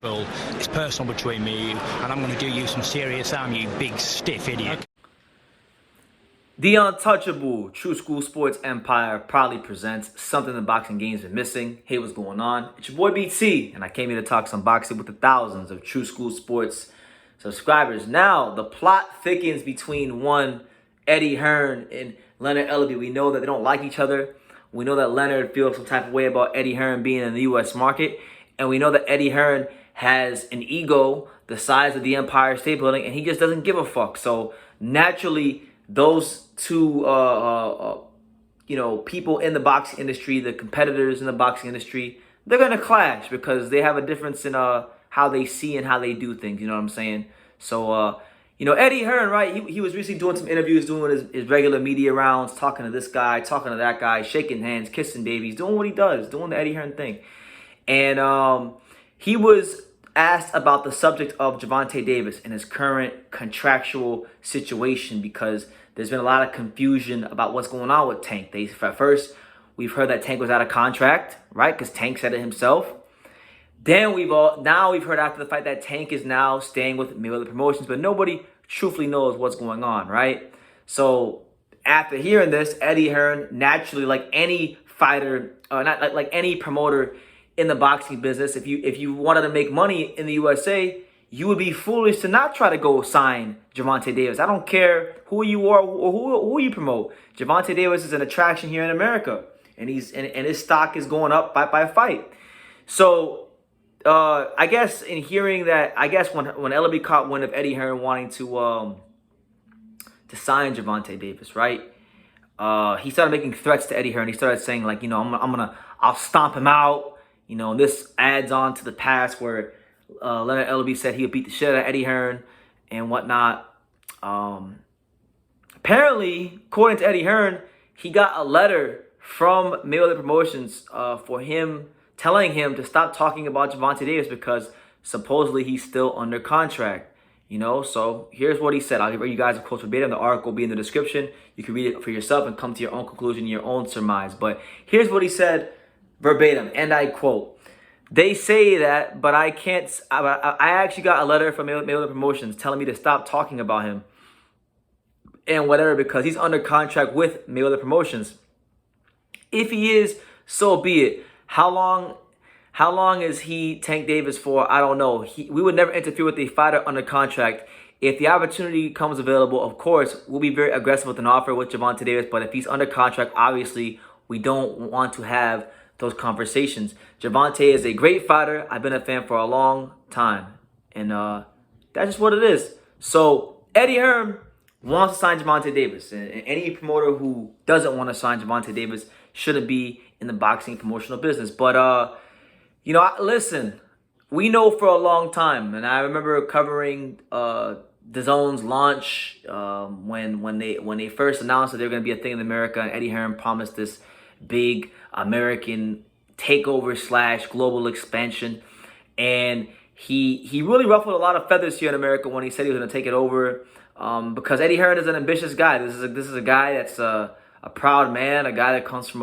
Well, it's personal between me and you, and I'm going to do you some serious harm, you big stiff idiot. The untouchable True School Sports Empire proudly presents something the boxing game's been missing. Hey, what's going on? It's your boy BT, and I came here to talk some boxing with the thousands of True School Sports subscribers. Now, the plot thickens between one Eddie Hearn and Leonard Ellaby. We know that they don't like each other. We know that Leonard feels some type of way about Eddie Hearn being in the U.S. market, and we know that Eddie Hearn has an ego the size of the Empire State Building, and he just doesn't give a fuck. So naturally, those two, people in the boxing industry, the competitors in the boxing industry, they're gonna clash because they have a difference in how they see and how they do things. You know what I'm saying? So, Eddie Hearn, right? He was recently doing some interviews, doing his regular media rounds, talking to this guy, talking to that guy, shaking hands, kissing babies, doing what he does, doing the Eddie Hearn thing, and he was asked about the subject of Gervonta Davis and his current contractual situation because there's been a lot of confusion about what's going on with Tank. At first, we've heard that Tank was out of contract, right? Because Tank said it himself. Then we've heard after the fight that Tank is now staying with Mayweather Promotions, but nobody truthfully knows what's going on, right? So after hearing this, Eddie Hearn, naturally, like any fighter, not like any promoter in the boxing business, if you wanted to make money in the USA, you would be foolish to not try to go sign Gervonta Davis. I don't care who you are or who you promote. Gervonta Davis is an attraction here in America, and his stock is going up fight by fight. So I guess in hearing that, I guess when Ellaby caught wind of Eddie Hearn wanting to sign Gervonta Davis, right? He started making threats to Eddie Hearn. He started saying like, I'll stomp him out. This adds on to the past where Leonard Ellaby said he would beat the shit out of Eddie Hearn and whatnot. Apparently, according to Eddie Hearn, he got a letter from Mayweather Promotions for him telling him to stop talking about Gervonta Davis because supposedly he's still under contract. So here's what he said. I'll give you guys a quote verbatim. The article will be in the description. You can read it for yourself and come to your own conclusion, your own surmise. But here's what he said verbatim, and I quote, "They say that, but I can't. I actually got a letter from Mayweather Promotions telling me to stop talking about him and whatever because he's under contract with Mayweather Promotions. If he is, so be it. How long is he Tank Davis for? I don't know. We would never interfere with a fighter under contract. If the opportunity comes available, of course, we'll be very aggressive with an offer with Gervonta Davis. But if he's under contract, obviously, we don't want to have those conversations. Gervonta is a great fighter. I've been a fan for a long time. And that's just what it is." So Eddie Hearn wants to sign Gervonta Davis. And any promoter who doesn't want to sign Gervonta Davis shouldn't be in the boxing promotional business. But, listen, we know for a long time, and I remember covering DAZN's launch when they first announced that they were going to be a thing in America, and Eddie Hearn promised this big American takeover / global expansion, and he really ruffled a lot of feathers here in America when he said he was going to take it over, because Eddie Hearn is an ambitious guy. This is a guy that's a proud man, a guy that comes from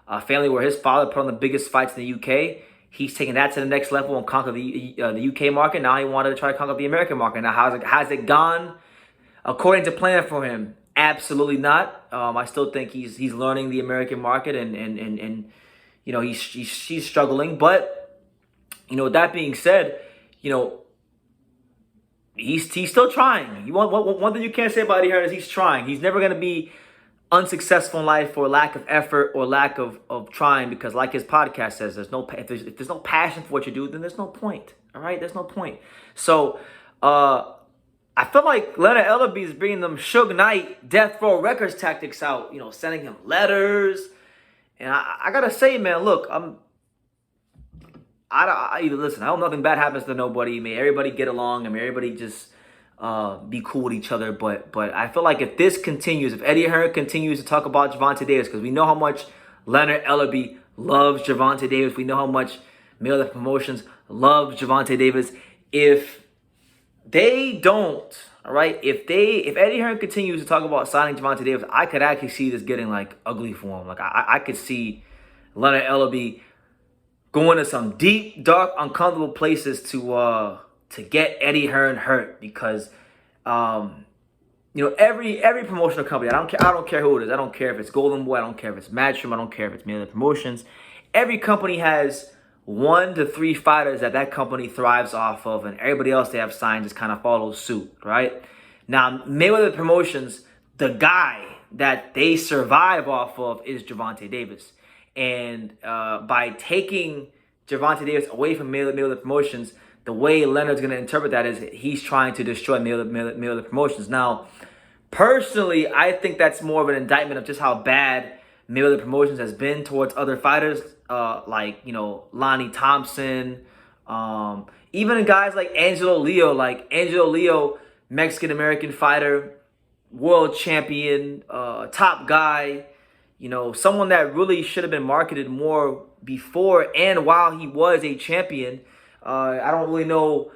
a family where his father put on the biggest fights in the UK. He's taken that to the next level and conquered the UK market. Now he wanted to try to conquer the American market. Now has it gone according to plan for him? Absolutely not. I still think he's learning the American market, and he's struggling. But with that being said, he's still trying. One thing you can't say about Eddie Hearn is he's trying. He's never gonna be unsuccessful in life for lack of effort or lack of trying, because like his podcast says, if there's no passion for what you do, then there's no point. All right, there's no point. So I feel like Leonard Ellaby is bringing them Suge Knight Death Row Records tactics out, sending him letters. And I gotta say, man, look, listen, I hope nothing bad happens to nobody. May everybody get along. May everybody just be cool with each other. But I feel like if this continues, if Eddie Hearn continues to talk about Gervonta Davis, because we know how much Leonard Ellaby loves Gervonta Davis. We know how much Mayweather Promotions loves Gervonta Davis. If they don't, all right, if Eddie Hearn continues to talk about signing Gervonta Davis, I could actually see this getting like ugly for him. Like I could see Leonard Ellaby going to some deep, dark, uncomfortable places to get Eddie Hearn hurt because every promotional company, I don't care who it is. I don't care if it's Golden Boy, I don't care if it's Matchroom, I don't care if it's Mayweather Promotions. Every company has 1 to 3 fighters that company thrives off of, and everybody else they have signed just kind of follows suit, right? Now, Mayweather Promotions, the guy that they survive off of is Gervonta Davis. And by taking Gervonta Davis away from Mayweather Promotions, the way Leonard's going to interpret that is he's trying to destroy Mayweather Promotions. Now, personally, I think that's more of an indictment of just how bad Mayweather Promotions has been towards other fighters, like, Lonnie Thompson, even guys like Angelo Leo, Mexican-American fighter, world champion, top guy, someone that really should have been marketed more before and while he was a champion. I don't really know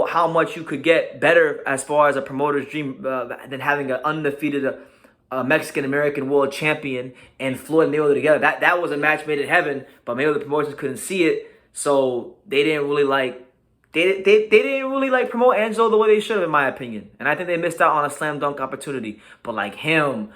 how much you could get better as far as a promoter's dream than having an undefeated Mexican-American world champion and Floyd Mayweather together. That was a match made in heaven, but Mayweather Promotions couldn't see it, so they didn't really they didn't really promote Angelo the way they should have, in my opinion. And I think they missed out on a slam dunk opportunity. But like him,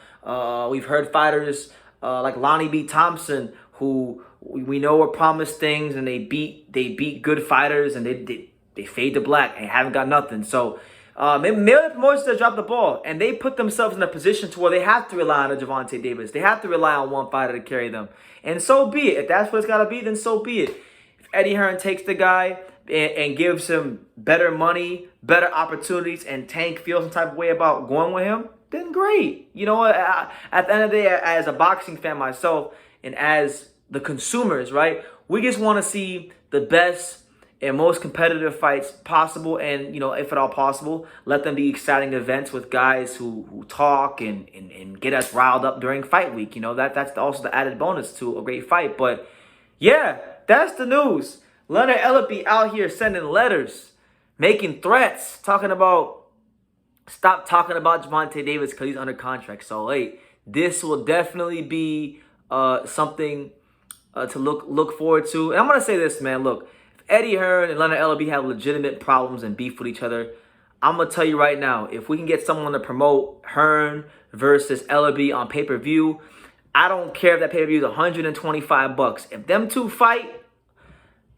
we've heard fighters like Lonnie B. Thompson, who we know were promised things, and they beat good fighters, and they fade to black and haven't got nothing. So Mayweather Promotions have dropped the ball, and they put themselves in a position to where they have to rely on a Gervonta Davis. They have to rely on one fighter to carry them. And so be it. If that's what it's got to be, then so be it. If Eddie Hearn takes the guy and gives him better money, better opportunities, and Tank feels some type of way about going with him, then great. At the end of the day, as a boxing fan myself, and as the consumers, right, we just want to see the best and most competitive fights possible, and if at all possible, let them be exciting events with guys who talk and get us riled up during fight week. That's also the added bonus to a great fight. But yeah, that's the news. Leonard Ellaby out here sending letters, making threats, talking about stop talking about Gervonta Davis because he's under contract. So hey, this will definitely be something to look forward to. And I'm gonna say this, man. Look, if Eddie Hearn and Leonard Ellaby have legitimate problems and beef with each other, I'm gonna tell you right now, if we can get someone to promote Hearn versus Ellaby on pay-per-view, I don't care if that pay-per-view is $125. If them two fight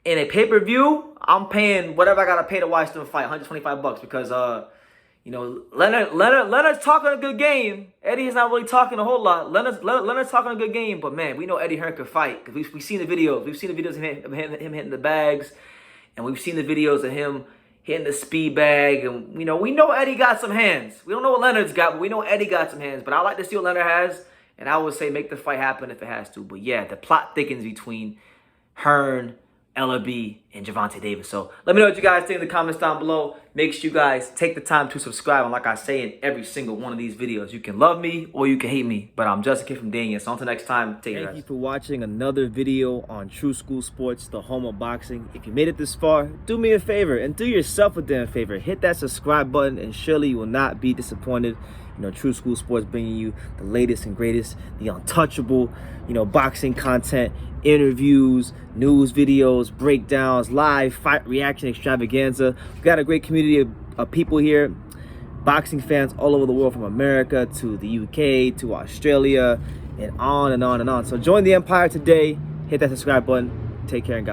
in a pay-per-view, I'm paying whatever I gotta pay to watch them fight, $125, because Leonard's talking a good game. Eddie is not really talking a whole lot. Leonard's talking a good game, but man, we know Eddie Hearn could fight because we've seen the videos. We've seen the videos of him hitting the bags, and we've seen the videos of him hitting the speed bag, and we know Eddie got some hands. We don't know what Leonard's got, but we know Eddie got some hands. But I like to see what Leonard has, and I would say make the fight happen if it has to. But yeah, the plot thickens between Hearn, Ellaby, and Gervonta Davis. So let me know what you guys think in the comments down below. Make sure you guys take the time to subscribe. And like I say in every single one of these videos, you can love me or you can hate me, but I'm just a kid from Daniel. So until next time, take care. Thank you for watching another video on True School Sports, the home of boxing. If you made it this far, do me a favor and do yourself a damn favor. Hit that subscribe button, and surely you will not be disappointed. True School Sports bringing you the latest and greatest, the untouchable, boxing content, interviews, news videos, breakdowns, live fight reaction extravaganza. We've got a great community of people here, boxing fans all over the world, from America to the UK to Australia, and on and on and on. So join the empire today. Hit that subscribe button. Take care and God.